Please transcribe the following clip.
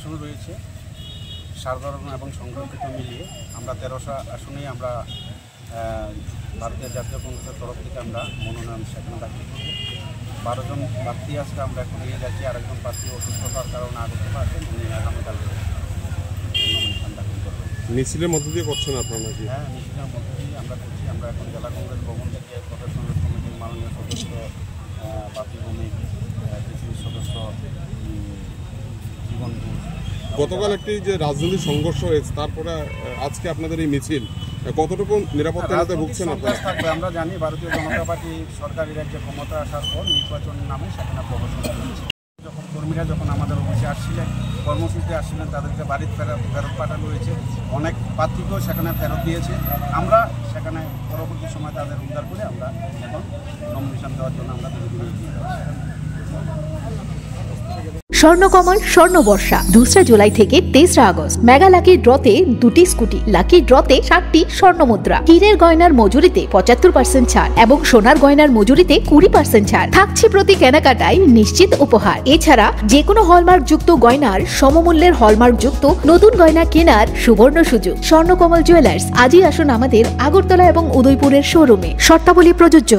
আসন রয়েছে সাধারণ এবং সংরক্ষিত মিলিয়ে। আমরা 1300 আসনেই আমরা ভারতীয় জাতীয় কংগ্রেসের তরফ থেকে আমরা মনোনয়ন সেখানে দাখিল করব। 12 জন প্রার্থী আজকে আমরা এখন নিয়ে যাচ্ছি। আরেকজন প্রার্থী অসুস্থতার কারণে আগত পাচ্ছেন, উনি আগামীকালকে নমিনেশন দাখিল করবেন। মিছিলের মধ্য দিয়ে করছেন আপনারা নাকি? হ্যাঁ, মিছিলের মধ্য দিয়ে আমরা করছি। আমরা এখন জেলা কংগ্রেস ভবন থেকে প্রদেশ কংগ্রেস কমিটির মাননীয় সদস্য বাপি ভৌমিক, পৃথিবীর সদস্য জীবন ঘোষ। গতকাল একটি যে রাজনৈতিক সংঘর্ষ হয়েছে, তারপরে আজকে আপনাদের এই মিছিল কতটুকু নিরাপত্তা ভুগছেন আপনারা? আমরা জানি ভারতীয় জনতা পার্টি সরকারি রাজ্যে ক্ষমতা আসার পর নির্বাচন নামে সেখানে প্রহসন করেছে। যখন কর্মীরা আমাদের অফিসে আসছিলেন, কর্মসূচিতে আসছিলেন, তাদেরকে বাড়ির ফেরত পাঠানো হয়েছে। অনেক প্রার্থীকেও সেখানে ফেরত দিয়েছে। আমরা সেখানে পরবর্তী সময় তাদের উদ্ধার করে আমরা এখন নমিনেশন দেওয়ার জন্য আমরা এগিয়ে যাচ্ছি। স্বর্ণকমল স্বর্ণবর্ষা 2 জুলাই থেকে 23 আগস্ট। মেগা লাকি ড্রতে 2টি স্কুটি, লাকি ড্রতে 60টি স্বর্ণমুদ্রা। হীরের গয়নার মজুরিতে 75% ছাড় এবং সোনার গয়নার মজুরিতে 20% ছাড় থাকছে প্রতি কেনাকাটায় নিশ্চিত উপহার। এছাড়া যে কোনো হলমার্ক যুক্ত গয়নার সমমূল্যের হলমার্ক যুক্ত নতুন গয়না কেনার সুবর্ণ সুযোগ। স্বর্ণকমল জুয়েলার্স, আজই আসুন আমাদের আগরতলা এবং উদয়পুরের শোরুমে। শর্তাবলী প্রযোজ্য।